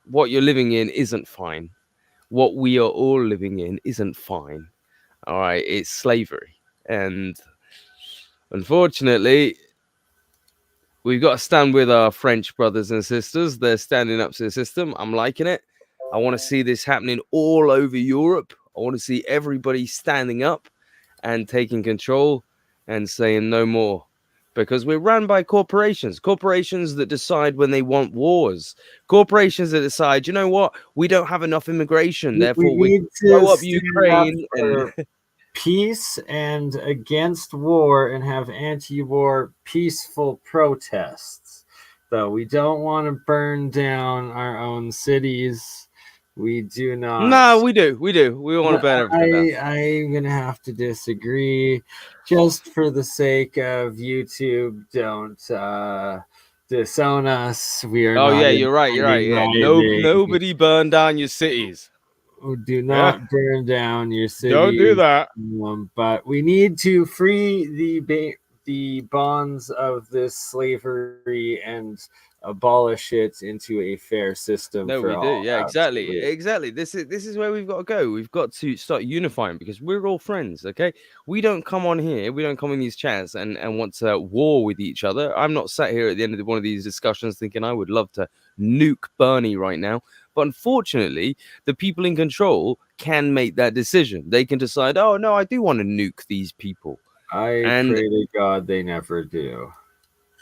what you're living in isn't fine. What we are all living in isn't fine. All right, it's slavery, and unfortunately, we've got to stand with our French brothers and sisters. They're standing up to the system. I'm liking it. I want to see this happening all over Europe. I want to see everybody standing up and taking control and saying no more. Because we're run by corporations that decide when they want wars, corporations that decide, you know what, we don't have enough immigration, We therefore we need to blow up stand up Ukraine for and peace and against war and have anti-war peaceful protests. Though we don't want to burn down our own cities. We do not. no, we do. We want to burn everything down. I'm gonna have to disagree. Just for the sake of YouTube, don't disown us. We are Oh not yeah, you're right. Yeah, nobody burn down your cities. do Yeah, not burn down your don't do city. that. But we need to free the bonds of this slavery and abolish it into a fair system No, for we do. all. Yeah, exactly. Absolutely. Exactly. This is where we've got to go. We've got to start unifying because we're all friends, okay? We don't come on here, we don't come in these chats and want to war with each other. I'm not sat here at the end of one of these discussions thinking I would love to nuke BurnEye right now. But unfortunately, the people in control can make that decision. They can decide, oh no, I do want to nuke these people. I And pray to God they never do.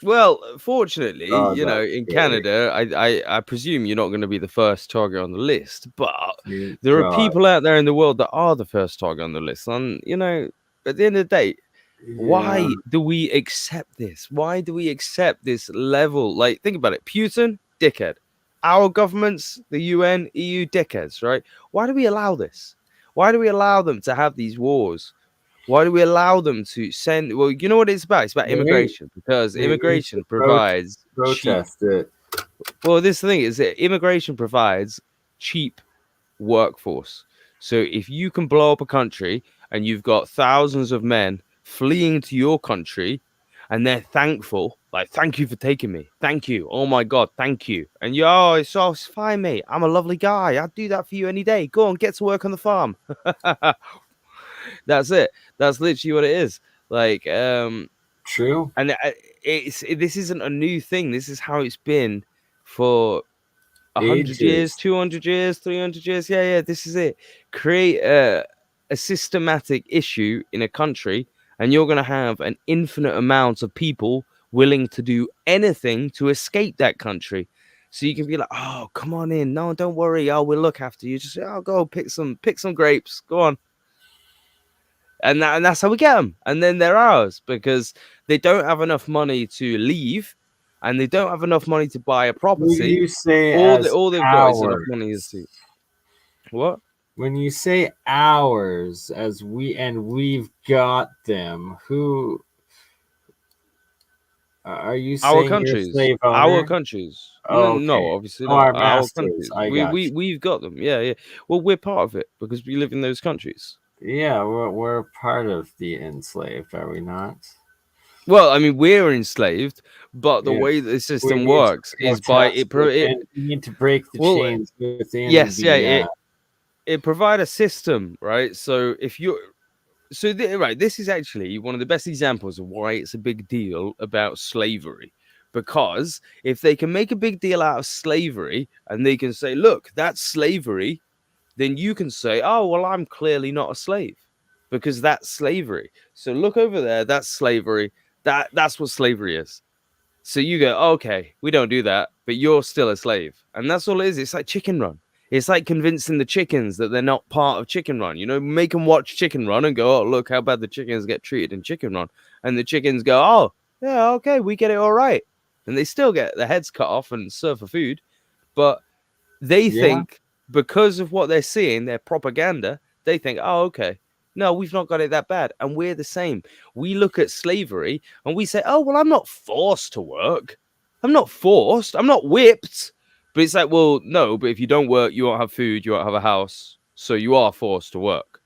well, fortunately, Oh, you know, that's in scary. Canada, I presume you're not going to be the first target on the list, but Thank there are God. people out there in the world that are the first target on the list. And, you know, at the end of the day, Yeah. why do we accept this? Why do we accept this level? Like, think about it. Putin, dickhead. Our governments, the UN, EU, dickheads, right? Why do we allow this? Why do we allow them to have these wars? Why do we allow them to send? Well, you know what it's about? It's about Right. immigration because They need to immigration provides cheap. protest it. Well, this thing is that immigration provides cheap workforce. So if you can blow up a country and you've got thousands of men fleeing to your country and they're thankful, like, thank you for taking me. Thank you. Oh my God, thank you. And you, oh, it's fine, mate. I'm a lovely guy. I'd do that for you any day. Go on, get to work on the farm. That's it. That's literally what it is. Like, True. and this isn't a new thing. This is how it's been for 100 years, Ages. 200 years, 300 years. Yeah. This is it. Create a systematic issue in a country, and you're gonna have an infinite amount of people willing to do anything to escape that country. So you can be like, oh, come on in. No, don't worry. I will look after you. Just, oh, go pick some grapes. Go on. And that's how we get them. And then they're ours because they don't have enough money to leave, and they don't have enough money to buy a When property. you say All as they've got is enough money ours, to what? when you say ours, as we've got them, who are you Our saying you're a countries, slave owner? No, Oh, no, okay. obviously Oh, not. our Our masters. countries, I got you. we've got them. Yeah. Well, we're part of it because we live in those countries. Yeah, we're part of the enslaved, are we not? Well, I mean, we're enslaved, but the Yeah. way the We system need to works is by protest within. We need to break the well, chains within yes, yeah, the. it provide a system, right? So if you're right, this is actually one of the best examples of why it's a big deal about slavery. Because if they can make a big deal out of slavery and they can say, look, that's slavery, then you can say, oh, well, I'm clearly not a slave because that's slavery. So look over there, that's slavery. That's what slavery is. So you go, okay, we don't do that, but you're still a slave. And that's all it is. It's like Chicken Run. It's like convincing the chickens that they're not part of Chicken Run. You know, make them watch Chicken Run and go, oh, look how bad the chickens get treated in Chicken Run. And the chickens go, oh, yeah, okay, we get it all right. And they still get their heads cut off and serve for food. But they Yeah. think because of what they're seeing, their propaganda, they think, oh, okay, no, we've not got it that bad. And we're the same. We look at slavery and we say, oh, well, I'm not forced to work. I'm not forced. I'm not whipped. But it's like, well, no, but if you don't work, you won't have food, you won't have a house. So you are forced to work.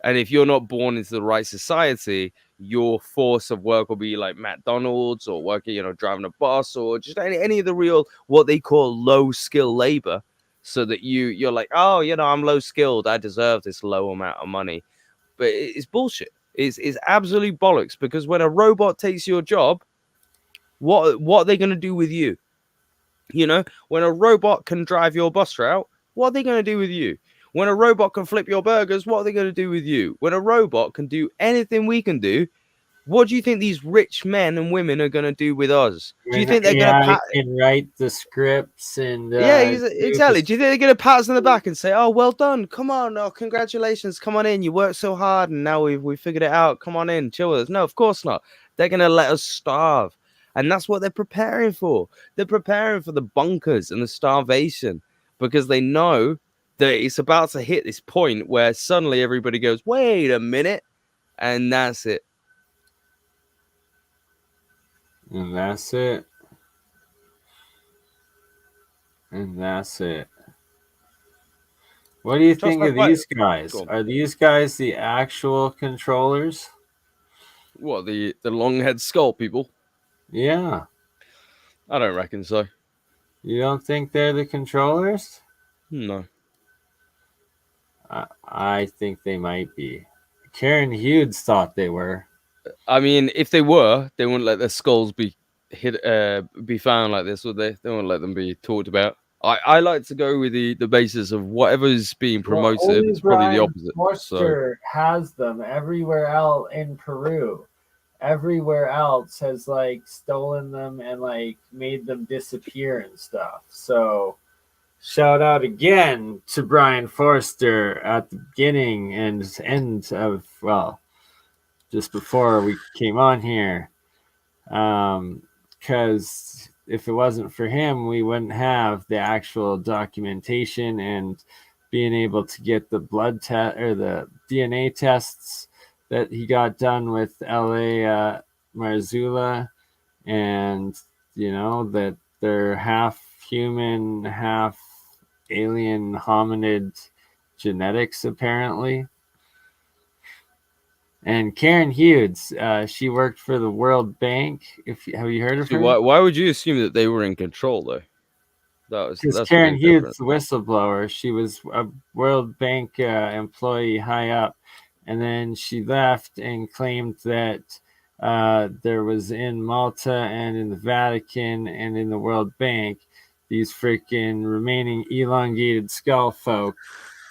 And if you're not born into the right society, your force of work will be like McDonald's or working, driving a bus or just any of the real, what they call low skill labor. So that you're like, oh, I'm low skilled, I deserve this low amount of money. But it's bullshit. It's absolute bollocks, because when a robot takes your job, what are they going to do with you? When a robot can drive your bus route, what are they going to do with you? When a robot can flip your burgers, what are they going to do with you? When a robot can do anything we can do, what do you think these rich men and women are going to do with us? Do you When think they're going AI to can write the scripts and Yeah, do the exactly. Do you think they're going to pat us on the back and say, "Oh, well done. Come on, oh, congratulations. Come on in. You worked so hard, and now we figured it out. Come on in, chill with us." No, of course not. They're going to let us starve, and that's what they're preparing for. They're preparing for the bunkers and the starvation, because they know that it's about to hit this point where suddenly everybody goes, "Wait a minute," and that's it. And that's it. And that's it. What do you Trust think my of fight. these guys? Go on. Are these guys the actual controllers? What, the long head skull people? Yeah. I don't reckon so. You don't think they're the controllers? No. I think they might be. Karen Hughes thought they were. I mean, if they were, they wouldn't let their skulls be be found like this, would they? They wouldn't let them be talked about. I like to go with the basis of whatever's being Well, promoted. only It's probably the Brian opposite. So Forster has them everywhere else in Peru. Everywhere else has like stolen them and like made them disappear and stuff. So shout out again to Brian Forster at the beginning and end of, well, just before we came on here. Because if it wasn't for him, we wouldn't have the actual documentation and being able to get the blood test or the DNA tests that he got done with LA Marzullo, and that they're half human, half alien hominid genetics apparently. And Karen Hughes, she worked for the World Bank. Have you heard of see, her? why would you assume that they were in control though? Because That's a Karen big Hughes, difference. the whistleblower, she was a World Bank employee high up, and then she left and claimed that there was in Malta and in the Vatican and in the World Bank these freaking remaining elongated skull folk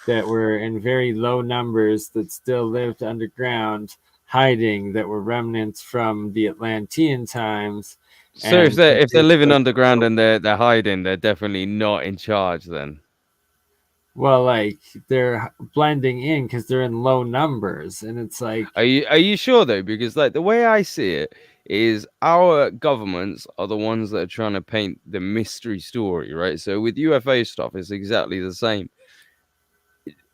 that were in very low numbers that still lived underground, hiding, that were remnants from the Atlantean times. So And if they're living so, underground and they're hiding, they're definitely not in charge then. well, like they're blending in because they're in low numbers, and it's like, Are you sure though? Because like the way I see it is our governments are the ones that are trying to paint the mystery story, right? So with UFO stuff, it's exactly the same.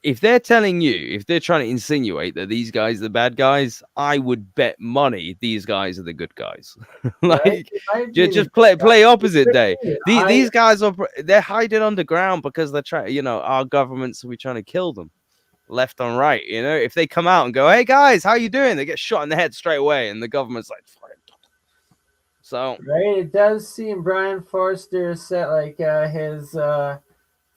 If they're telling you, if they're trying to insinuate that these guys are the bad guys, I would bet money these guys are the good guys. right? Like, It might be the just good play guys. opposite day. I These guys they're hiding underground because they're trying. Our governments will be trying to kill them left and right. If they come out and go, "Hey guys, how you doing?" They get shot in the head straight away, and the government's like, "Fine." So right. It does seem Brian Forster set like his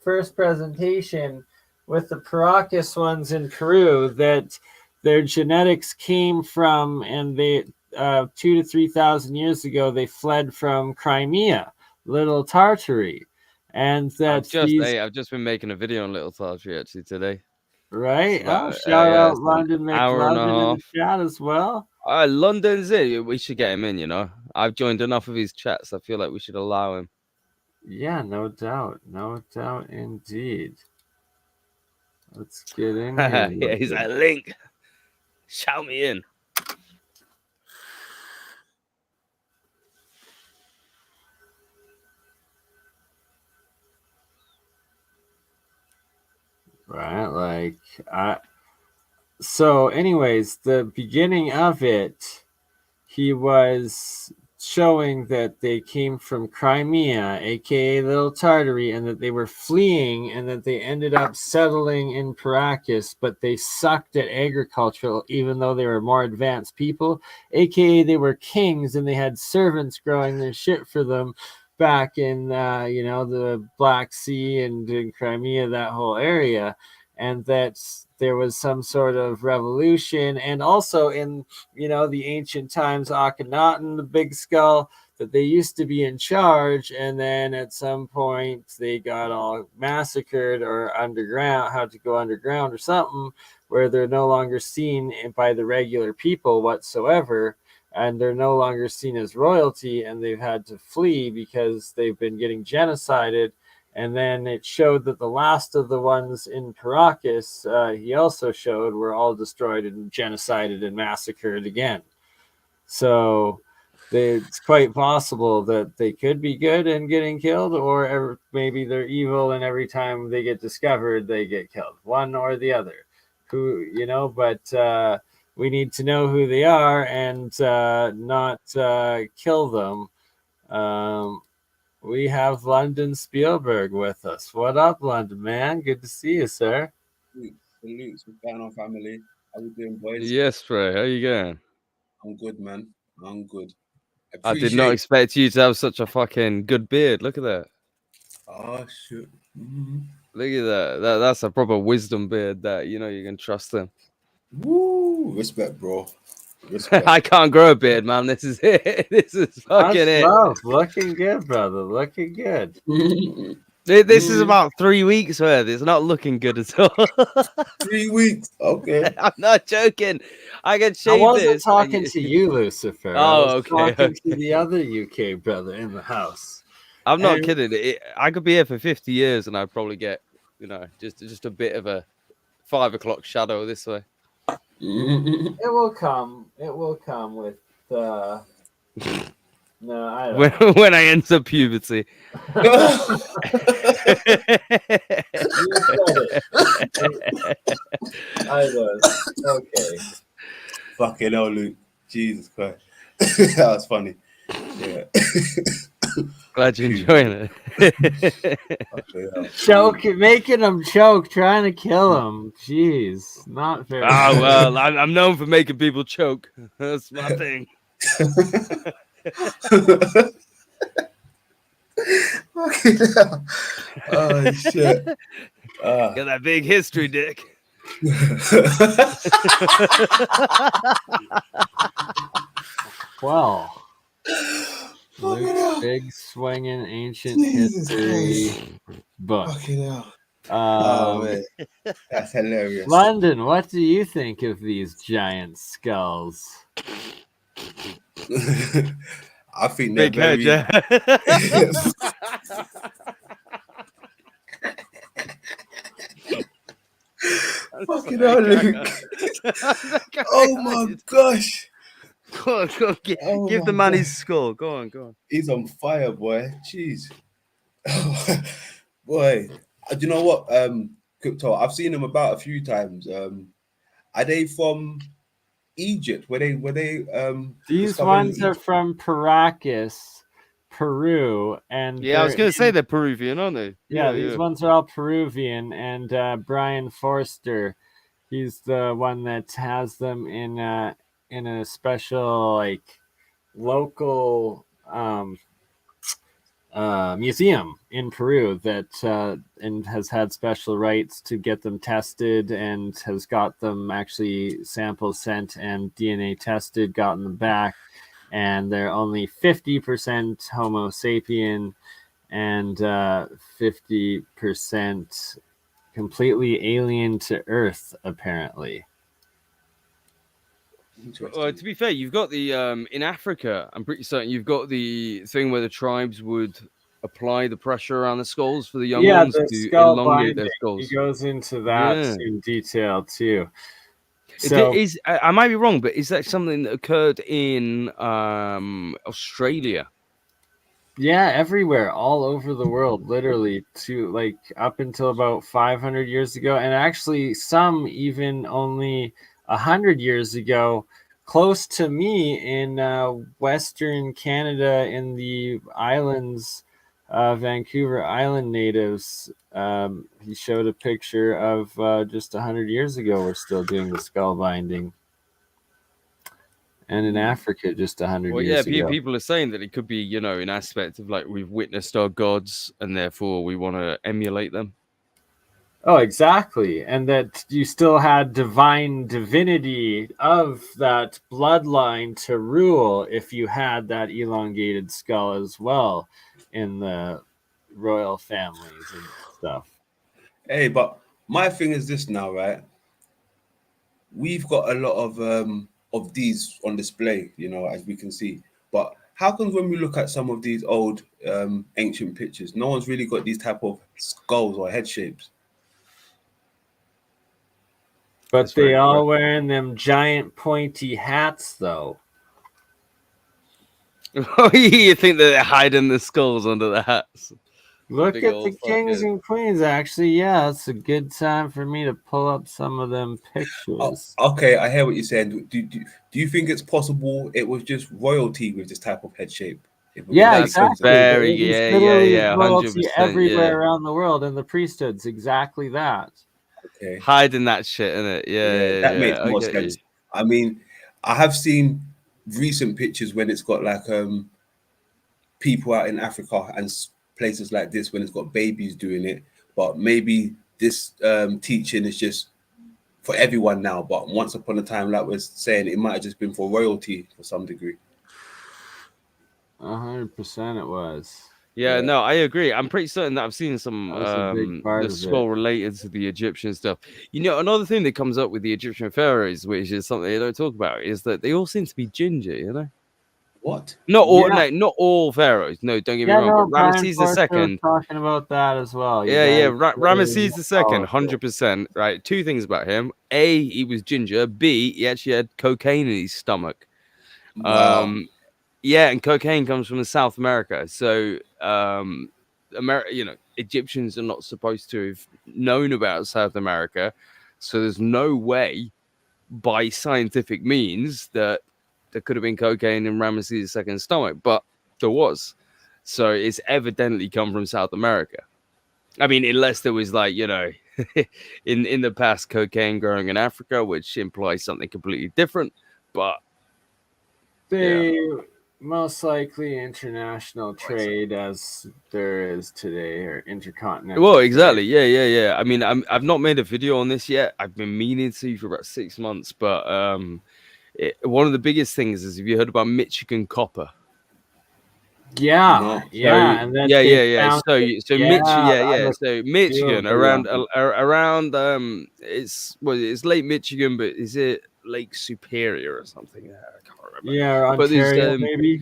first presentation with the Paracas ones in Peru that their genetics came from, and they 2 to 3 thousand years ago they fled from Crimea, Little Tartary, and that these I've just been making a video on Little Tartary actually today. It's right. Oh, about shout yeah, out it's an London hour and a McLovin in the half. chat as well. London's in. We should get him in. I've joined enough of his chats. I feel like we should allow him. Yeah, no doubt, indeed. Let's get in here. Yeah, he's like, Link, shout me in. Right, like so anyways, the beginning of it, he was showing that they came from Crimea, aka Little Tartary, and that they were fleeing and that they ended up settling in Paracas, but they sucked at agriculture even though they were more advanced people, aka they were kings and they had servants growing their shit for them back in the Black Sea and in Crimea, that whole area, and that there was some sort of revolution. And also in the ancient times, Akhenaten, the big skull, that they used to be in charge, and then at some point they got all massacred or underground, had to go underground or something, where they're no longer seen by the regular people whatsoever, and they're no longer seen as royalty, and they've had to flee because they've been getting genocided. And then it showed that the last of the ones in Caracas, he also showed, were all destroyed and genocided and massacred again. So it's quite possible that they could be good and getting killed, or maybe they're evil and every time they get discovered, they get killed. One or the other. But we need to know who they are and not kill them. We have London Spielberg with us. What up, London, man? Good to see you, sir. Salutes. What's going on, family? How we doing, boys? Yes, bro. How you going? I'm good, man. I'm good. I did not Appreciate. expect you to have such a fucking good beard. Look at that. Oh shit. Mm-hmm. Look at that. That's a proper wisdom beard that you can trust them. Woo! Respect, bro. Respect. I can't grow a beard, man. This is it. This is fucking it. Love. Looking good, brother. Looking good. This is about 3 weeks worth. It's not looking good at all. 3 weeks. Okay. I'm not joking. I can shave I wasn't this. talking to you, Lucifer. Oh, I was okay, talking to the other UK brother in the house. I'm not And- kidding. I could be here for 50 years and I'd probably get, just a bit of a 5 o'clock shadow this way. It will come. It will come with. No, I don't. When I enter puberty. You said it. I was. Okay. Fucking hell, Luke. Jesus Christ. That was funny. Yeah. Glad you're enjoying it. Fucking hell. Choke, making him choke, trying to kill him. Jeez, not very. Oh, well, I'm known for making people choke. That's my thing. Fucking hell. Oh shit. Got that big history, dick. Well, Fucking Luke's hell. big swinging ancient Jesus history book. Fucking hell. Oh Um, man. That's hilarious. London, what do you think of these giant skulls? I think they're Big head, very yeah. fucking hell, Luke. Oh my gosh. Go on, give Oh the my man God. his skull. Go on. He's on fire, boy. Jeez. Boy. Do you know what? Crypto, I've seen them about a few times. Are they from Egypt? Were they These discovered in ones are Egypt? from Paracas, Peru, and Yeah, I was they're going to say in- they're Peruvian, aren't they? Yeah, these ones are all Peruvian, and Brian Forster, he's the one that has them in a special local museum in Peru that and has had special rights to get them tested and has got them actually samples sent and DNA tested, gotten them back, and they're only 50% Homo sapien and 50% completely alien to Earth, apparently. To be fair, you've got the in Africa. I'm pretty certain you've got the thing where the tribes would apply the pressure around the skulls for the young ones the to skull elongate their binding. skulls. He goes into that Yeah. in detail too. So I might be wrong, but is that something that occurred in Australia? yeah, everywhere, all over the world, literally to up until about 500 years ago, and actually some even only 100 years ago, close to me in Western Canada, in the islands, Vancouver Island natives. He showed a picture of just 100 years ago. We're still doing the skull binding. And in Africa, just 100 Well, yeah, years ago. people are saying that it could be, you know, an aspect of like we've witnessed our gods and therefore we want to emulate them. Oh, exactly. And that you still had divine divinity of that bloodline to rule if you had that elongated skull as well in the royal families and stuff. Hey, but my thing is this now, right? We've got a lot of these on display, you know, as we can see. But how come when we look at some of these old ancient pictures, no one's really got these type of skulls or head shapes? But That's they very all correct. wearing them giant pointy hats, though. You think that they're hiding the skulls under the hats? Look Big at old the kings fucking- and queens. Actually, yeah, it's a good time for me to pull up some of them pictures. Okay, I hear what you're saying. Do you think it's possible it was just royalty with this type of head shape? If it was Yeah, the That's a kings and exactly. very queens? It was yeah, literally 100%, royalty everywhere around the world, and the priesthoods, exactly that. Okay, hiding that shit in it. yeah, that makes I more get you. sense. I mean, I have seen recent pictures when it's got like people out in Africa and places like this when it's got babies doing it. But maybe this teaching is just for everyone now. But once upon a time, like we're saying, it might have just been for royalty for some degree. 100% it was. Yeah, Yeah. no, I agree. I'm pretty certain that I've seen some That was a big part the of skull it. related to the Egyptian stuff. You know, another thing that comes up with the Egyptian pharaohs, which is something they don't talk about, is that they all seem to be ginger, you know? What? Not all Yeah, not all pharaohs. No, don't get me yeah, wrong, but no, Brian Ramesses Forster was II, talking about that as well. You yeah, yeah, guys really Ramesses II, follow it. 100%, right? Two things about him. A, he was ginger. B, he actually had cocaine in his stomach. Wow. Yeah, and cocaine comes from South America. So, you know, Egyptians are not supposed to have known about South America. So there's no way by scientific means that there could have been cocaine in Ramesses II's stomach, but there was. So it's evidently come from South America. I mean, unless there was like, you know, in the past cocaine growing in Africa, which implies something completely different. But They most likely international trade as there is today, or intercontinental. well, trade. exactly. Yeah. I mean, I've not made a video on this yet. I've been meaning to for about 6 months, but one of the biggest things is, have you heard about Michigan copper? Yeah, No. yeah, So and then yeah. they found So it. so Yeah, yeah. I So do a Michigan video on around it's Lake Michigan, but is it Lake Superior or something? I can't remember. Yeah, or But there's Ontario maybe.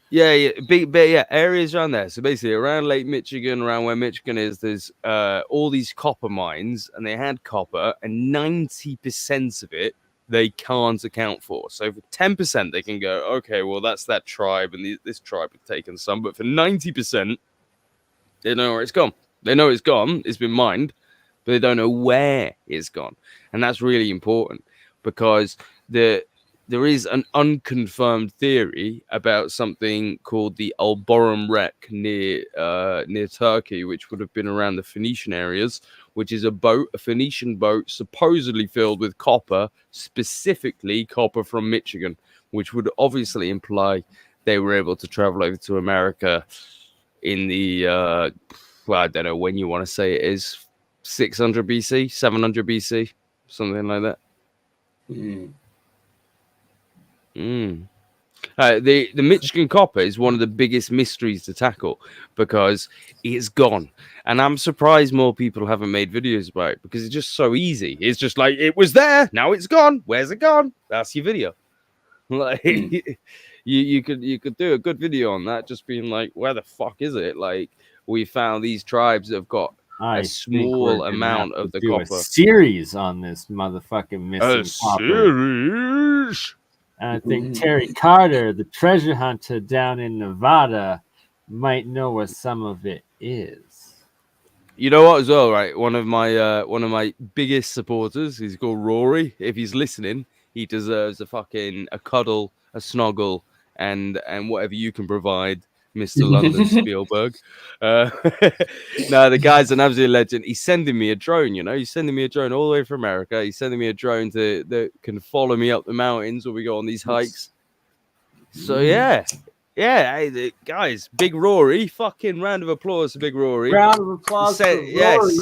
yeah, big yeah, areas around there. So basically around Lake Michigan, around where Michigan is, there's all these copper mines, and they had copper, and 90% of it they can't account for. So for 10% they can go, okay, well that's that tribe, and this tribe have taken some, but for 90% they know where it's gone. They know it's gone, it's been mined, but they don't know where it's gone. And that's really important because there is an unconfirmed theory about something called the Alborum wreck near Turkey, which would have been around the Phoenician areas, which is a Phoenician boat supposedly filled with copper, specifically copper from Michigan, which would obviously imply they were able to travel over to America in the well, I don't know when you want to say it is, 600 BC, 700 BC, something like that. The Michigan copper is one of the biggest mysteries to tackle because it's gone, and I'm surprised more people haven't made videos about it because it's just so easy. It's just like, it was there, now it's gone. Where's it gone? That's your video. Like you could do a good video on that, just being like, where the fuck is it? Like, we found these tribes that have got I a think we're small gonna amount have of to the do a copper. series on this motherfucking missing copper. Series. And I think Terry Carter, the treasure hunter down in Nevada, might know where some of it is. You know what, as well, right? One of my biggest supporters, he's called Rory. If he's listening, he deserves a cuddle, a snuggle, and whatever you can provide, Mr. London Spielberg. No, the guy's an absolute legend. He's sending me a drone, he's sending me a drone all the way from America. He's sending me a drone that can follow me up the mountains when we go on these hikes. So yeah, hey, guys, Big Rory, fucking round of applause for Big Rory. Round of applause for Rory. Yes.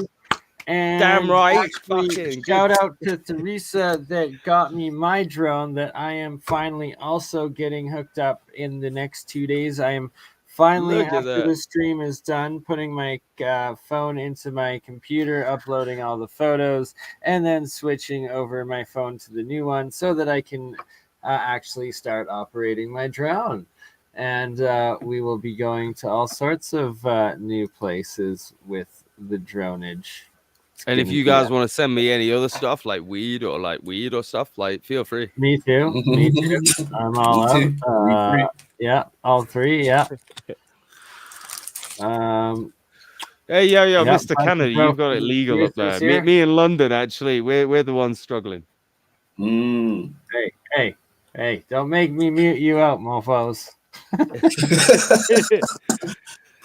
And damn right. Actually, shout out to Teresa that got me my drone that I am finally also getting hooked up in the next 2 days. I am finally, after the stream is done, putting my phone into my computer, uploading all the photos, and then switching over my phone to the new one so that I can actually start operating my drone. And we will be going to all sorts of new places with the dronage. And if you guys want to send me any other stuff like weed or stuff, like feel free. Me too. Me too. I'm all out. Yeah, all three. Yeah. Hey, Mr. Canada, you've got it legal up there. Me in London, actually, we're the ones struggling. Hey! Don't make me mute you out, mofos.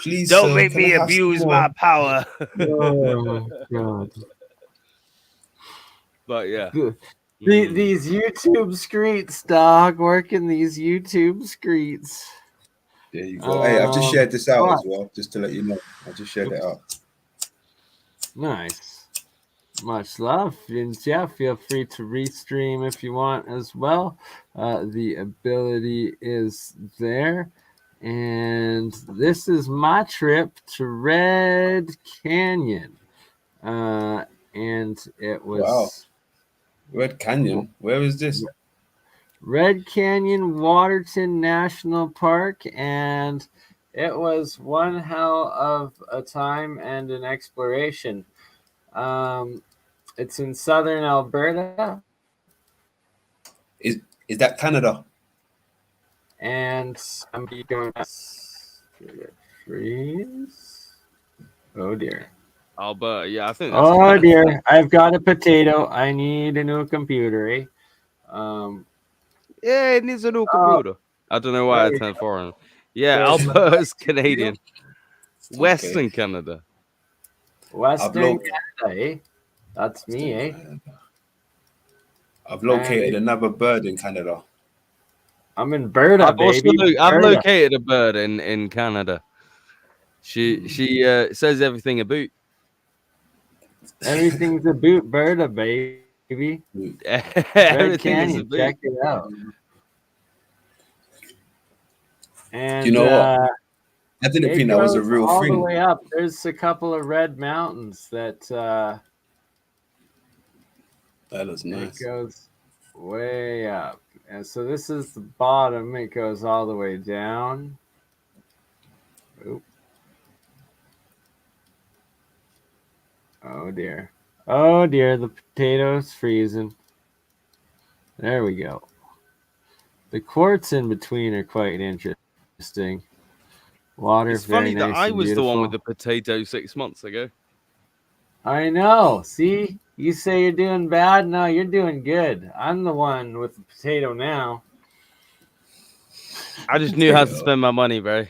Please, don't make me abuse my power. Oh my god! But yeah, these YouTube streets, dog, working these YouTube streets. There you go. Hey, I've just shared this out as well, just to let you know. I just shared it out. Nice. Much love. And yeah, feel free to restream if you want as well. The ability is there. And this is my trip to Red Canyon. And it was... Wow. Red Canyon? Where is this? Red Canyon, Waterton National Park. And it was one hell of a time and an exploration. It's in southern Alberta. Is that Canada? And I'm going to freeze. Oh dear. Alberta, yeah, I think that's oh dear. I've got a potato. I need a new computer, eh? Yeah, it needs a new computer. I don't know why I turned foreign. Yeah, Alberta's Canadian. Western Canada. Western Canada, eh? That's me, eh? I've located another bird in Canada. I'm in Berta, baby. I've located a bird in Canada. She says everything about. Everything's about Berta, baby. Red Canyon, check it out. And you know what? I didn't think that was a real all thing. The way up, there's a couple of red mountains that. That looks nice. It goes way up, and so this is the bottom. It goes all the way down. Oop. Oh dear! Oh dear! The potato's freezing. There we go. The quartz in between are quite interesting. Water. It's funny nice that I was beautiful. the one with the potato 6 months ago. I know. See, you say you're doing bad. No, you're doing good. I'm the one with the potato now. I just knew how to spend my money, bro.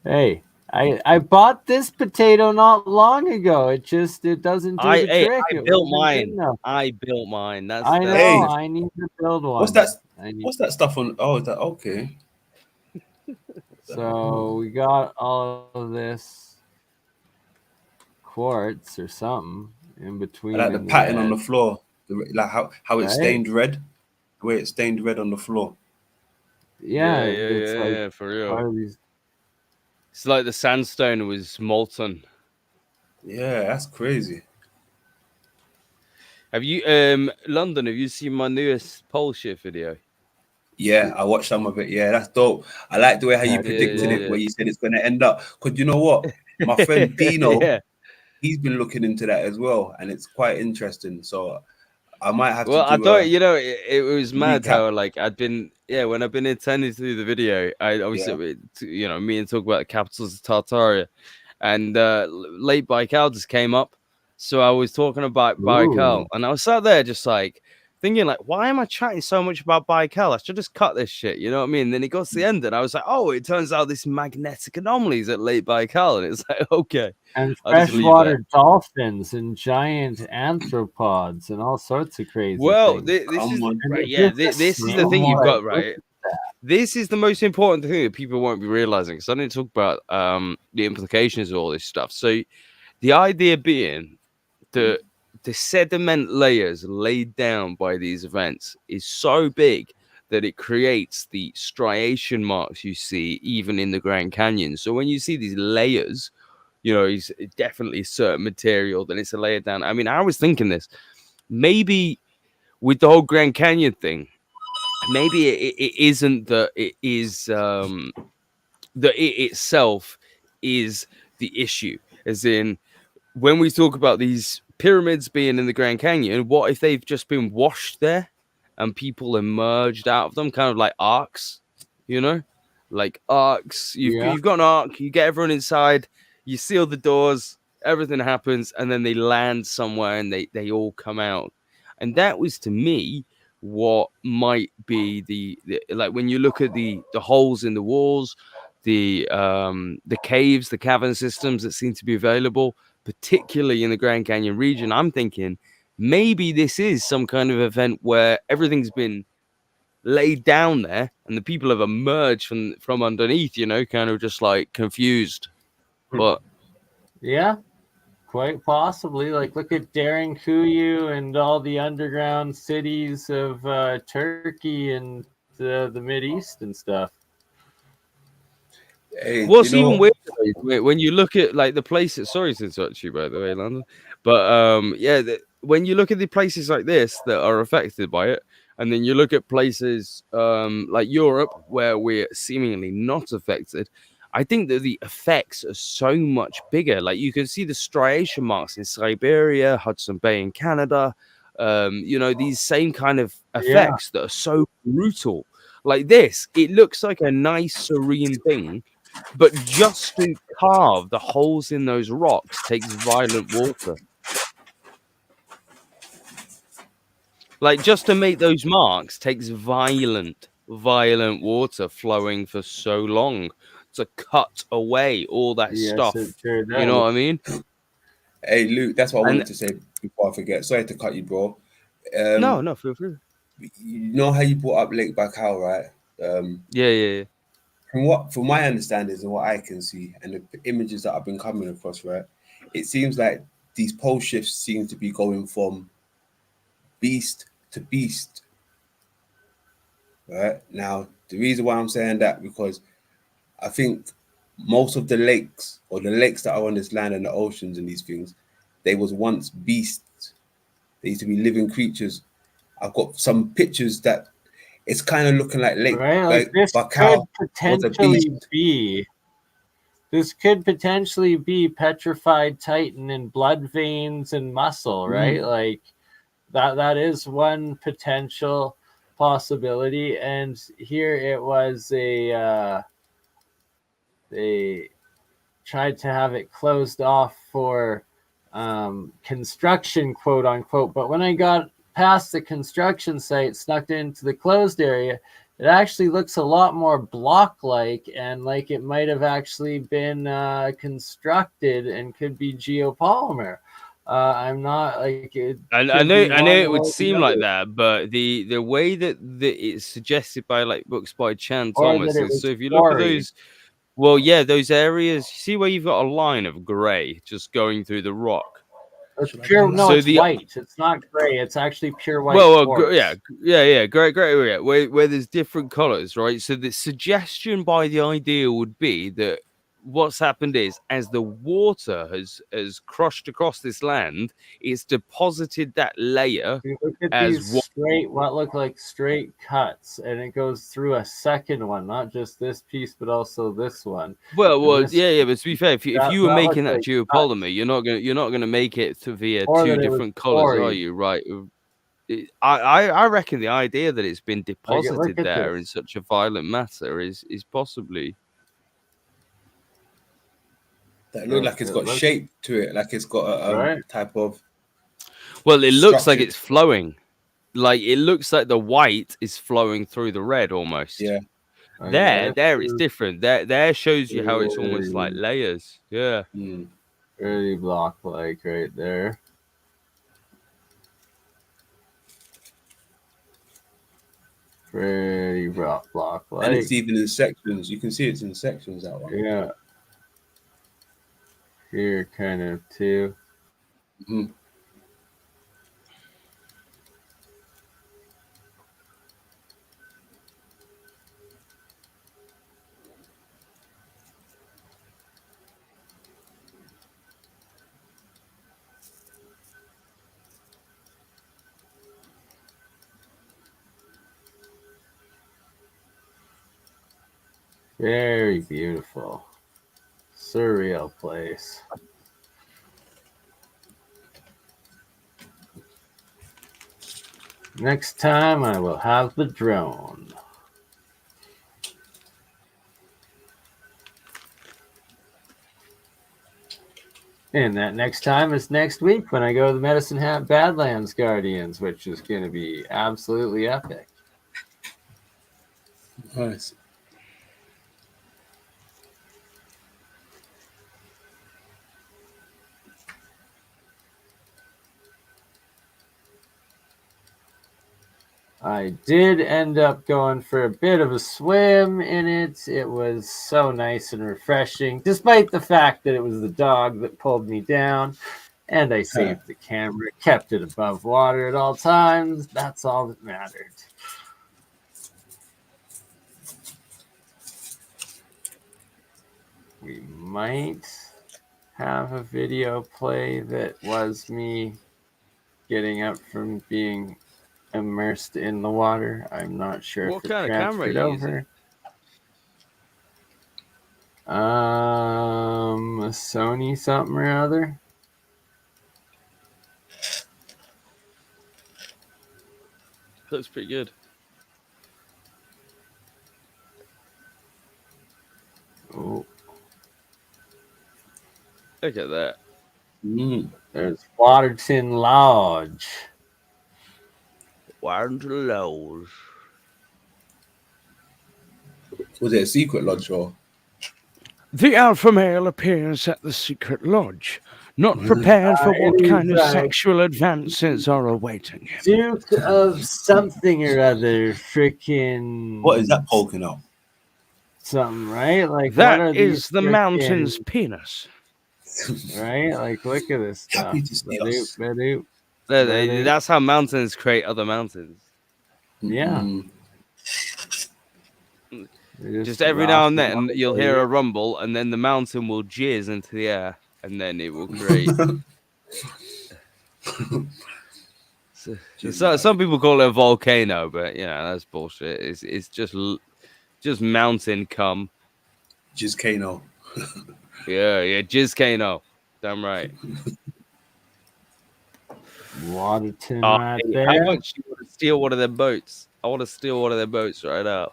Hey, I bought this potato not long ago. It doesn't do the trick. I built mine. I built mine. I know. Hey, I need to build one. What's that stuff on? Oh, is that okay? So we got all of this quartz or something in between. I like the pattern on the floor, like how it's stained red, the way it's stained red on the floor. Yeah, for real. It's like the sandstone was molten. Yeah, that's crazy. Have you, London? Have you seen my newest pole shift video? Yeah, I watched some of it. Yeah, that's dope. I like the way how you predicted it, where you said it's going to end up. Because you know what, my friend Dino, he's been looking into that as well, and it's quite interesting. So I might have to. Well, I thought it was mad how like when I've been intending to do the video, I obviously me and talk about the capitals of Tartarian, and late Baikal just came up, so I was talking about Baikal, and I was sat there just like thinking like, why am I chatting so much about Baikal? I should just cut this shit, you know what I mean? Then it got to the end, and I was like, oh, it turns out this magnetic anomalies at Lake Baikal, and it's like, okay, And I'll just leave that. freshwater dolphins and giant anthropods and all sorts of crazy Well, things. this is on. right, And yeah. it's This is the so thing you've much. got, right? This is the most important thing that people won't be realizing. Because I didn't talk about the implications of all this stuff. So the idea being that the sediment layers laid down by these events is so big that it creates the striation marks you see even in the Grand Canyon. So when you see these layers, you know, it's definitely certain material, then it's a layer down. I mean, I was thinking this, maybe with the whole Grand Canyon thing, maybe it isn't that it is that it itself is the issue, as in when we talk about these pyramids being in the Grand Canyon, what if they've just been washed there and people emerged out of them, kind of like arcs, you know, like arcs. You've got an arc, you get everyone inside, you seal the doors, everything happens, and then they land somewhere and they all come out. And that was, to me, what might be the like when you look at the holes in the walls, the caves, the cavern systems that seem to be available, particularly in the Grand Canyon region. I'm thinking maybe this is some kind of event where everything's been laid down there and the people have emerged from underneath, you know, kind of just like confused. But Yeah, quite possibly. Like, look at Derinkuyu and all the underground cities of Turkey and the Mideast and stuff. Hey, what's you know even weirder when you look at like the places, sorry to interrupt you by the way, London, but yeah, when you look at the places like this that are affected by it, and then you look at places like Europe where we're seemingly not affected, I think that the effects are so much bigger. Like you can see the striation marks in Siberia, Hudson Bay in Canada, you know, these same kind of effects that are so brutal. Like this, it looks like a nice serene thing, but just to carve the holes in those rocks takes violent water. Like just to make those marks takes violent water flowing for so long to cut away all that stuff. It sure You know does. what I mean? Hey, Luke, that's what I And wanted to say before I forget. Sorry to cut you, bro. no, feel free. You know how you brought up Lake Baikal, right? Yeah. From my understandings and what I can see, and the images that I've been coming across, right, it seems like these pole shifts seem to be going from beast to beast. Right now, the reason why I'm saying that because I think most of the lakes or the lakes that are on this land and the oceans and these things, they was once beasts. They used to be living creatures. I've got some pictures that it's kind of looking like Lake this Baikal could was a potentially beast. be. This could potentially be petrified titan and blood veins and muscle, right? Like that is one potential possibility. And here it was they tried to have it closed off for construction, quote unquote. But when I got past the construction site, snuck into the closed area, it actually looks a lot more block-like and like it might have actually been constructed and could be geopolymer. I'm not like it. I know it would seem like that, but the way that it's suggested by like books by Chan Or Thomas that it is, was so if you look at quarried. those, well, yeah, those areas, you see where you've got a line of gray just going through the rock. It's pure. No, So it's white. It's not gray. It's actually pure white. Yeah, great. Yeah, where there's different colors, right? So the suggestion by the idea would be that what's happened is, as the water has crushed across this land, it's deposited that layer You look at as these what look like straight cuts, and it goes through a second one, not just this piece, but also this one. Well, this, yeah. But to be fair, if you were that making that like geopolymer, you're not gonna make it to via or two that it was different colors, are quarried. you? Right. I reckon the idea that it's been Like, deposited look at there this. in such a violent matter is possibly. That look like it's got shape to it, like it's got a Right. type of. Well, it looks like structure. it's flowing. like it looks like the white is flowing through the red almost. Yeah. There it's different. There shows you how it's almost like Very- layers. Yeah. Mm. Pretty block-like right there. Pretty block-like. And it's even in sections. You can see it's in sections, that one. Yeah. Here, kind of too. Mhm. Very beautiful. Surreal place. Next time I will have the drone. And that next time is next week when I go to the Medicine Hat Badlands Guardians, which is going to be absolutely epic. Nice. I did end up going for a bit of a swim in it. It was so nice and refreshing, despite the fact that it was the dog that pulled me down. And I saved the camera, kept it above water at all times. That's all that mattered. We might have a video play that was me getting up from being immersed in the water. I'm not sure What if it kind of camera are transferred you using? over. A Sony something or other. Looks pretty good. Oh, Look at that. Mm. there's Waterton Lodge. Warren Lowe's. Was it a secret lodge or? The alpha male appears at the secret lodge, not prepared for what it kind of is, sexual advances are awaiting him. Duke of something or other, freaking. What is that poking up? Something, right? Like That what are is these the mountain's frickin'- penis. right? Like look at this stuff. Happy to see us. Badoop. That's how mountains create other mountains. Yeah. Mm. Just every now and then rocking you'll all hear the a rumble, and then the mountain will jizz into the air, and then it will create. So some people call it a volcano, but yeah, that's bullshit. It's just mountain cum. Just Kano. Yeah, jizzcano. Damn right. Waterton Oh, right hey, there. how much you want to steal one of their boats? I want to steal one of their boats right now.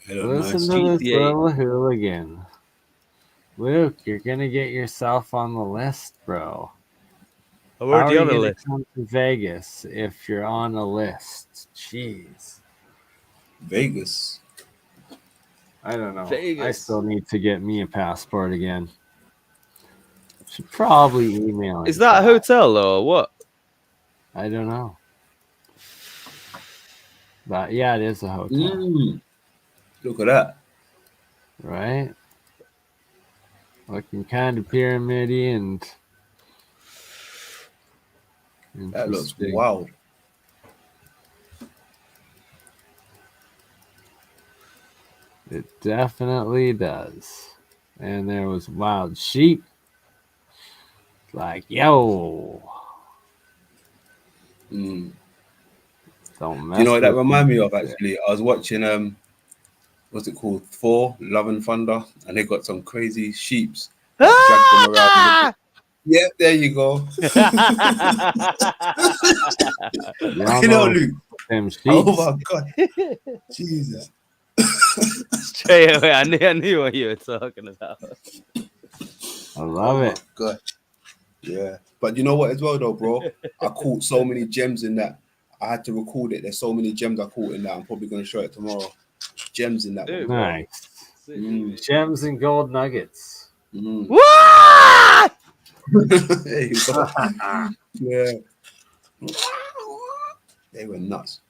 Hello, Listen nice. to this GTA. little hooligan. Luke, you're gonna get yourself on the list, bro. I'm How are already you on the gonna list. come to Vegas if you're on a list? Jeez. Vegas. I don't know. I Vegas. still need to get me a passport again. Should probably email it. Is that a hotel or what? I don't know. But yeah, it is a hotel. Mm. Look at that. Right? Looking kind of pyramidy and That looks interesting. wild. It definitely does. And there was wild sheep. Like, yo, Mm. don't mess Do you know what that with reminded me me. of? Actually, I was watching what's it called? Thor: Love and Thunder, and they got some crazy sheeps. That drag them around. Yeah, there you go. Y'all You know, know Luke. them sheep. Oh my god, Jesus! Straight away, I knew what you were talking about. I love Oh it. my god. Yeah, but you know what as well though, bro? I caught so many gems in that. I had to record it. There's so many gems I caught in that. I'm probably going to show it tomorrow. Gems in that Dude, one. Nice. Mm. Gems and gold nuggets. Mm. What? There you go. Yeah. They were nuts.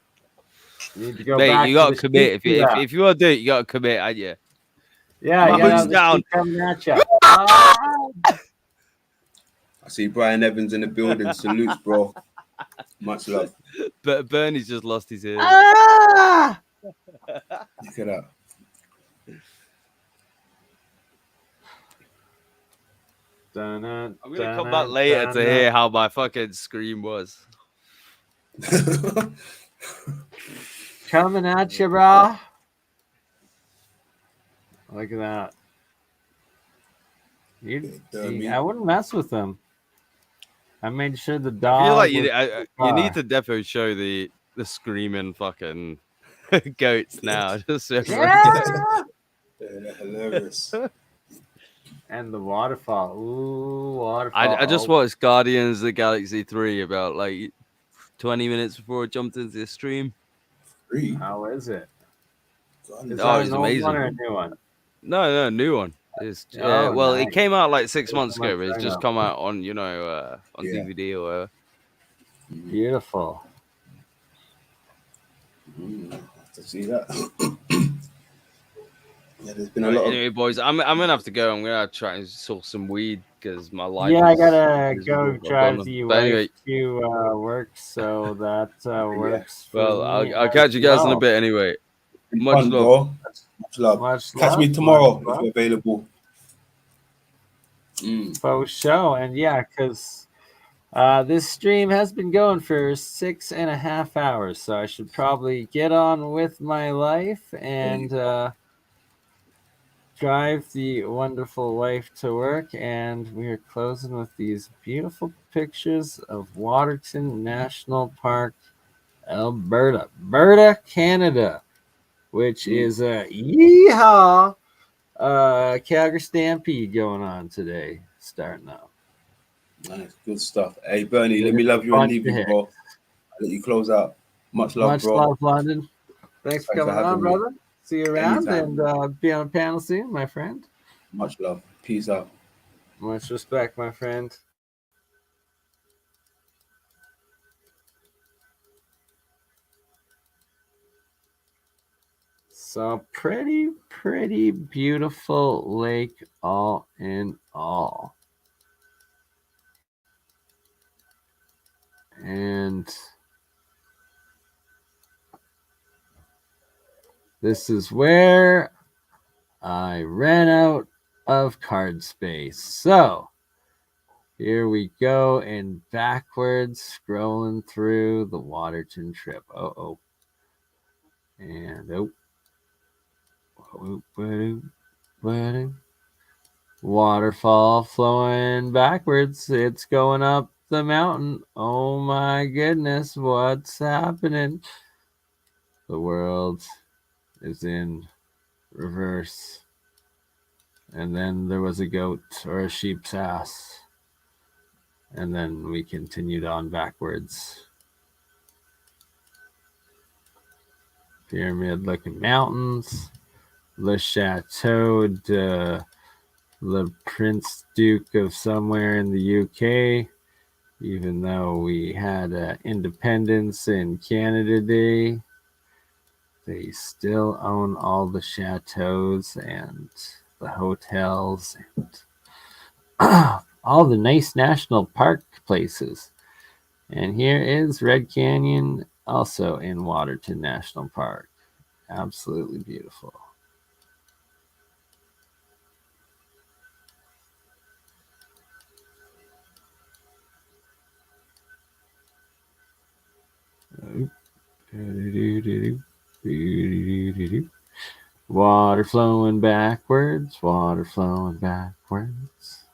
Need to go Mate, back you to gotta the commit. sheep feeder. If you want to do it, you gotta commit, ain't you? Yeah, you gotta have the down. sheep coming at you. Ah! I see Brian Evans in the building. Salutes, bro. Much love. But Bernie's just lost his ears. Ah! Look at that. Dun-dun, I'm gonna come dun-dun, back later to dun-dun. hear how my fucking scream was. Coming at you, bro. Look at that. I wouldn't mess with them. I made sure the dog. I feel like you need was to defo show the screaming fucking goats now. Just so Yeah! They're hilarious. And the waterfall. Ooh, waterfall. I just watched Guardians of the Galaxy 3 about like 20 minutes before I jumped into the stream. How is it? Is Oh, that it's an old amazing. one or a new one? No, new one. It's Oh, it nice. came out like 6 6 months ago, months but it's just ago. come out on on Yeah. DVD or whatever. Beautiful. To see that. Yeah, there's been a lot Anyway, boys, I'm gonna have to go. I'm gonna try and source some weed because my life. Yeah, I is gotta miserable. go I've drive done- the but wife anyway, to work, so that works. well, for me I'll catch you guys in a well. bit. Anyway, of much fun, love. bro. Much love. Much Catch love, me tomorrow much if you're available. Faux show, and yeah, because this stream has been going for 6.5 hours, so I should probably get on with my life and drive the wonderful wife to work. And we are closing with these beautiful pictures of Waterton National Park, Alberta, Canada, which is a yeehaw Calgary Stampede going on today, starting up. Nice, good stuff. Hey, Bernie, let me love you and leave you, bro. I'll let you close out. Much love, bro. Much love, London. Thanks for coming on, brother. See you around. Anytime. And be on a panel soon, my friend. Much love. Peace out. Much respect, my friend. So pretty beautiful lake all in all. And this is where I ran out of card space. So here we go, and backwards scrolling through the Waterton trip. And waterfall flowing backwards. It's going up the mountain. Oh my goodness, what's happening? The world is in reverse. And then there was a goat or a sheep's ass. And then we continued on backwards. Pyramid looking mountains. Le Chateau de Le Prince Duke of somewhere in the UK. Even though we had independence in Canada Day, they still own all the chateaus and the hotels and all the nice national park places. And here is Red Canyon, also in Waterton National Park. Absolutely beautiful. Water flowing backwards, water flowing backwards.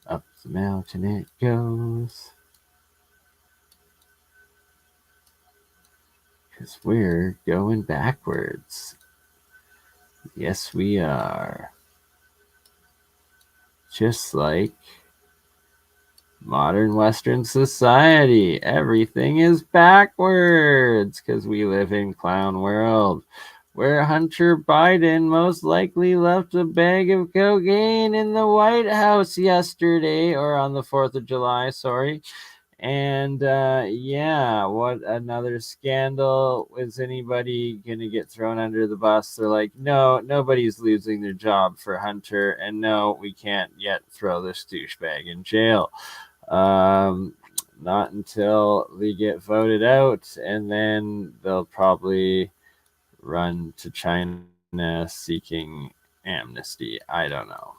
Up the mountain it goes. 'Cause we're going backwards. Yes, we are. Just like Modern Western society, everything is backwards because we live in clown world, where Hunter Biden most likely left a bag of cocaine in the White House yesterday, or on the 4th of July, sorry. And yeah, what another scandal. Is anybody gonna get thrown under the bus? They're like, no, nobody's losing their job for Hunter, and no, we can't yet throw this douchebag in jail. Not until they get voted out, and then they'll probably run to China seeking amnesty. I don't know.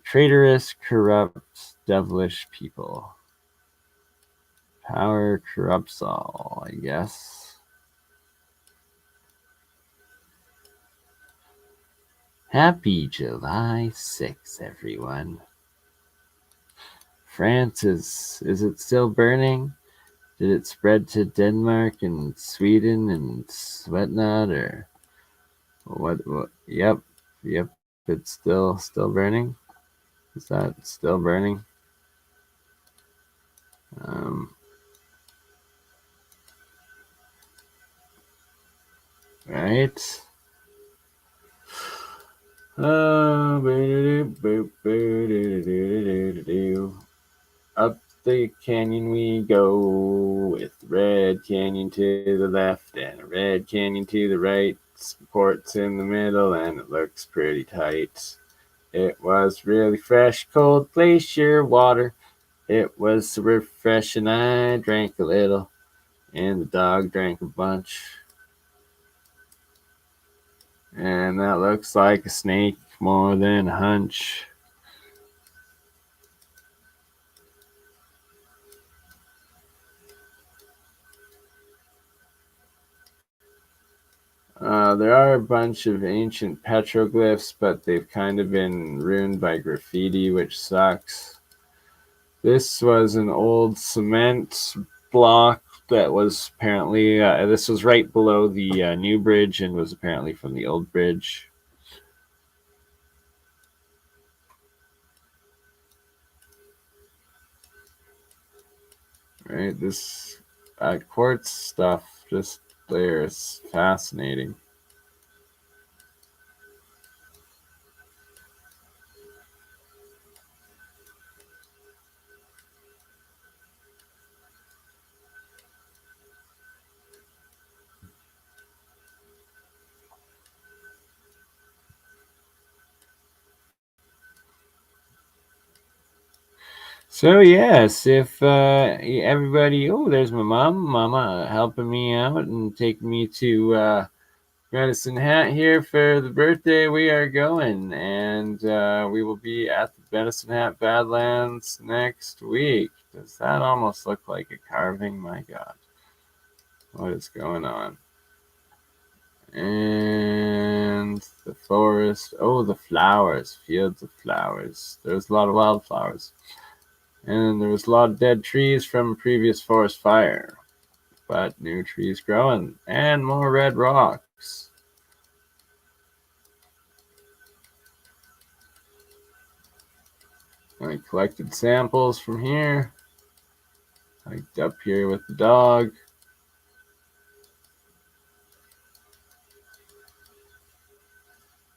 Traitorous, corrupt, devilish people. Power corrupts all, I guess. Happy July 6th, everyone. France is it still burning? Did it spread to Denmark and Sweden and whatnot, or what? Yep, it's still burning. Is that still burning? Right. Up the canyon we go, with red canyon to the left and a red canyon to the right. Supports in the middle, and it looks pretty tight. It was really fresh, cold glacier water. It was refreshing. I drank a little, and the dog drank a bunch. And that looks like a snake more than a hunch. There are a bunch of ancient petroglyphs, but they've kind of been ruined by graffiti, which sucks. This was an old cement block that was apparently, this was right below the new bridge and was apparently from the old bridge. Right, this quartz stuff just there is fascinating. So yes, if everybody, oh, there's my mama helping me out and taking me to Medicine Hat here for the birthday. We are going, and we will be at the Medicine Hat Badlands next week. Does that almost look like a carving? My God, what is going on? And the forest. Oh, the flowers, fields of flowers. There's a lot of wildflowers. And there was a lot of dead trees from a previous forest fire, but new trees growing and more red rocks. I collected samples from here. Hiked up here with the dog.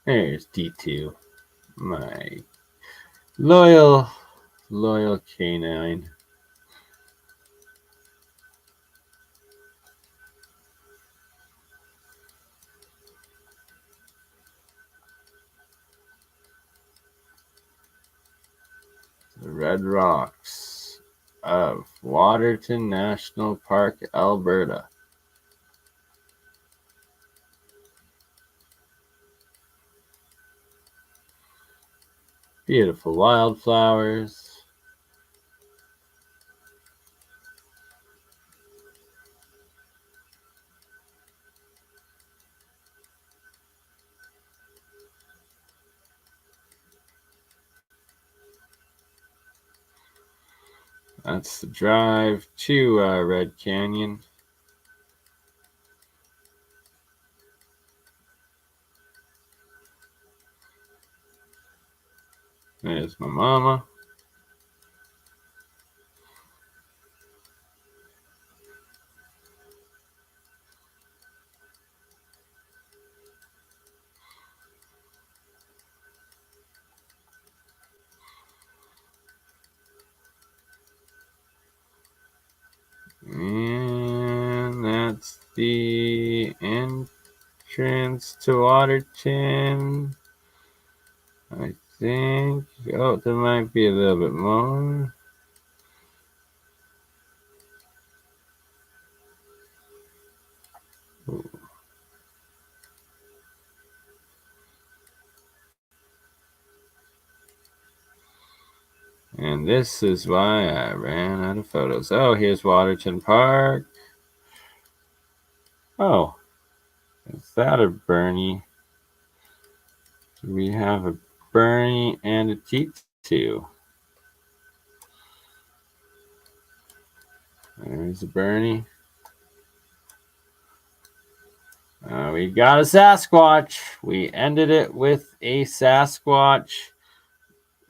There's D2, my loyal canine. The red rocks of Waterton National Park, Alberta. Beautiful wildflowers. That's the drive to Red Canyon. There's my mama. the entrance to Waterton. I think. Oh, there might be a little bit more. Ooh. And this is why I ran out of photos. Oh, here's Waterton Park. Oh, is that a BurnEye? We have a BurnEye and a T2. There's a BurnEye. We got a Sasquatch. We ended it with a Sasquatch.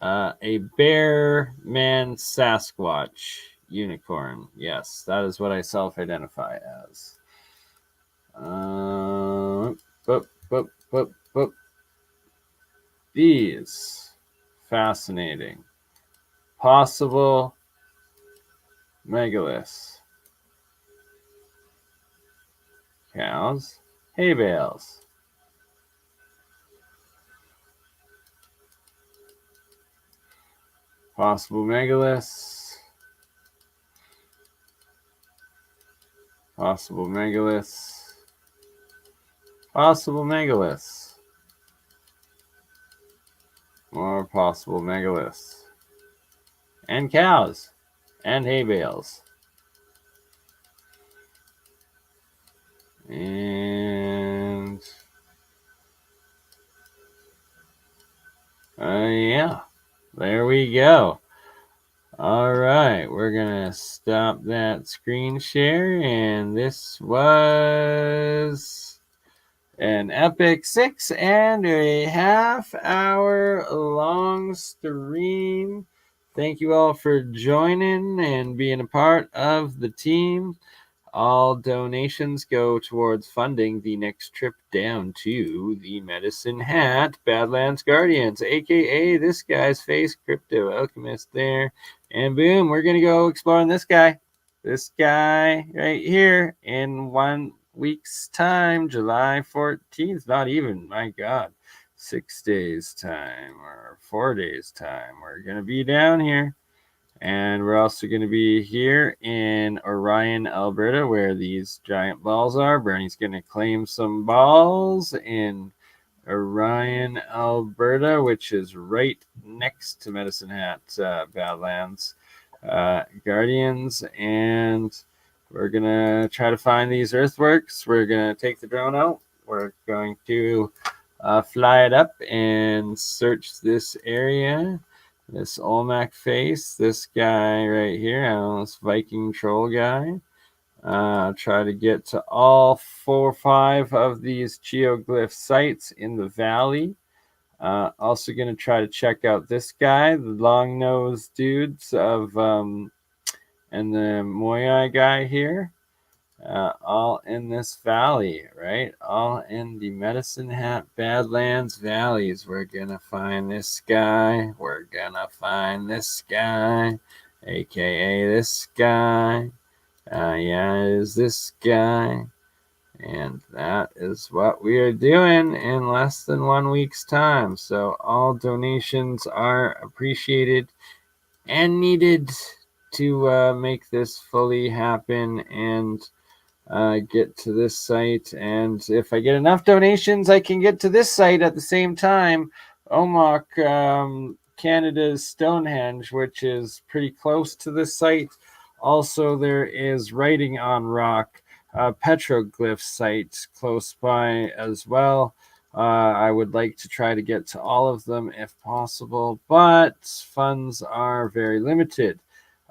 A bear man Sasquatch unicorn. Yes, that is what I self-identify as. These fascinating possible megaliths. Cows, hay bales. Possible megaliths. Possible megaliths. Possible megaliths. More possible megaliths. And cows. And hay bales. And yeah, there we go. All right, we're gonna stop that screen share, and this was an epic 6.5 hour long stream. Thank you all for joining and being a part of the team. All donations go towards funding the next trip down to the Medicine Hat Badlands Guardians, aka this guy's face, Crypto Alchemist there. And boom, we're going to go exploring this guy. This guy right here in 1 week's time, July 14th. Not even, my God, 6 days time or 4 days time. We're going to be down here. And we're also going to be here in Orion, Alberta, where these giant balls are. Bernie's going to claim some balls in Orion, Alberta, which is right next to Medicine Hat Badlands Guardians. And we're going to try to find these earthworks. We're going to take the drone out. We're going to fly it up and search this area. This Olmec face, this guy right here, I don't know, this Viking troll guy. Try to get to all 4 or 5 of these geoglyph sites in the valley. Also going to try to check out this guy, the long-nosed dudes of, and the Moyai guy here. All in this valley, right? All in the Medicine Hat Badlands valleys. We're gonna find this guy. We're gonna find this guy, aka this guy. Yeah, it is this guy. And that is what we are doing in less than 1 week's time. So all donations are appreciated and needed to make this fully happen and get to this site. And if I get enough donations, I can get to this site at the same time. Omagh, Canada's Stonehenge, which is pretty close to this site. Also, there is Writing on Rock, petroglyph site close by as well. I would like to try to get to all of them if possible, but funds are very limited.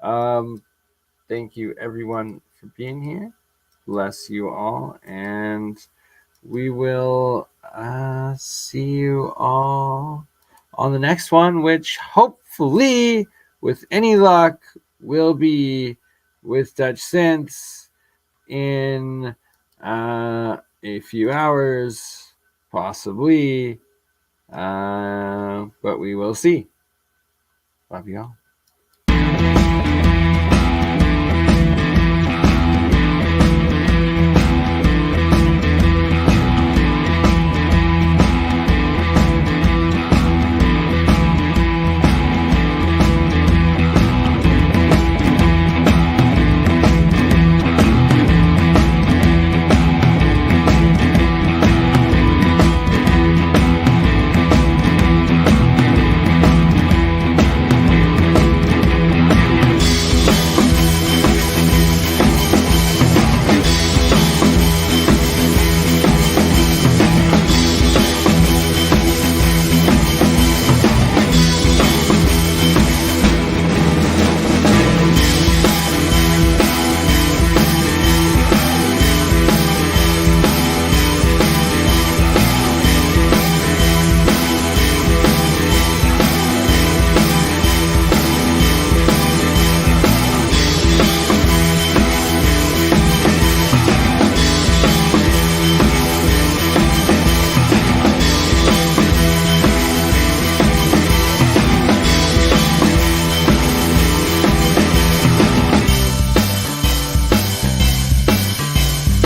Thank you everyone for being here. Bless you all, and we will see you all on the next one, which hopefully, with any luck, will be with Dutch Sense in a few hours, possibly, but we will see. Love you all.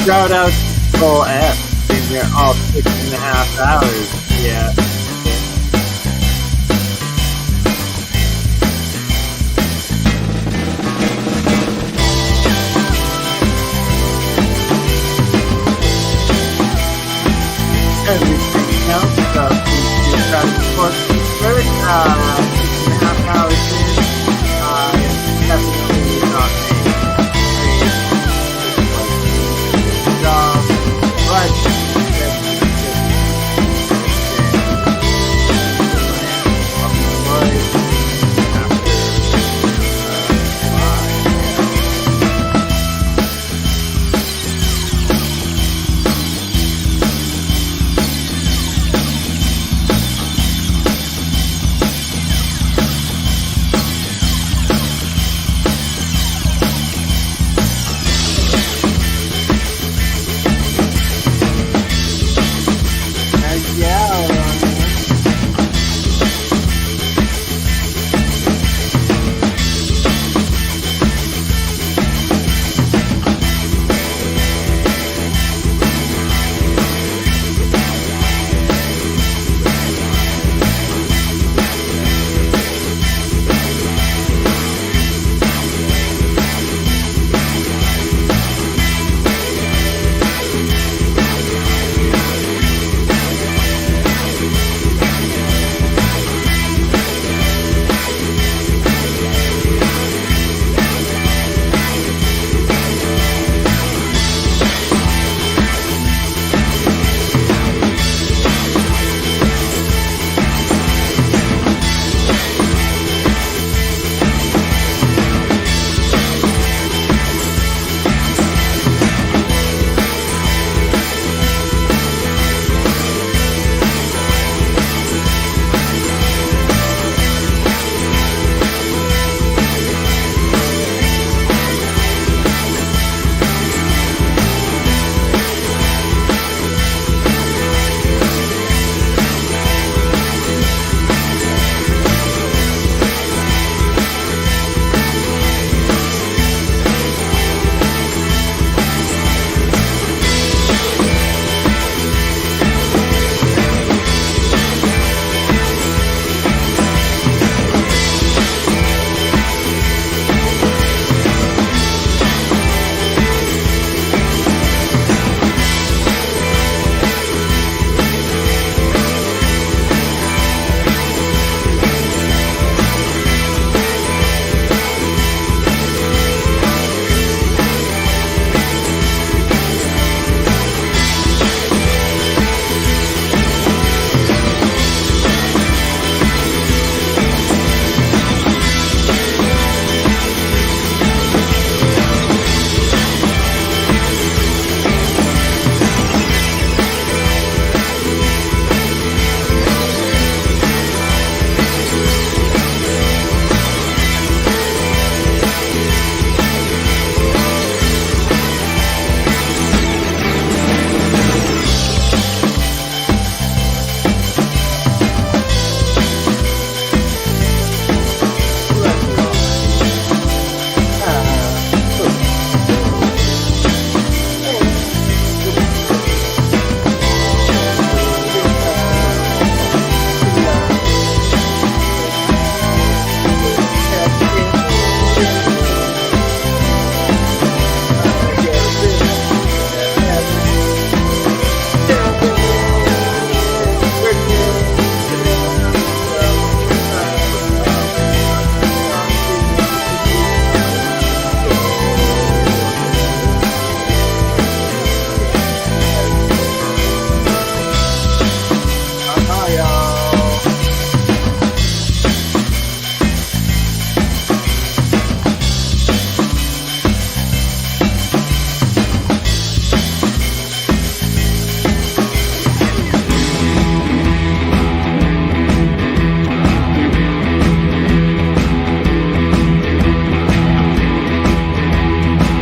Shout out to Full F. Been here all 6.5 hours. Yeah.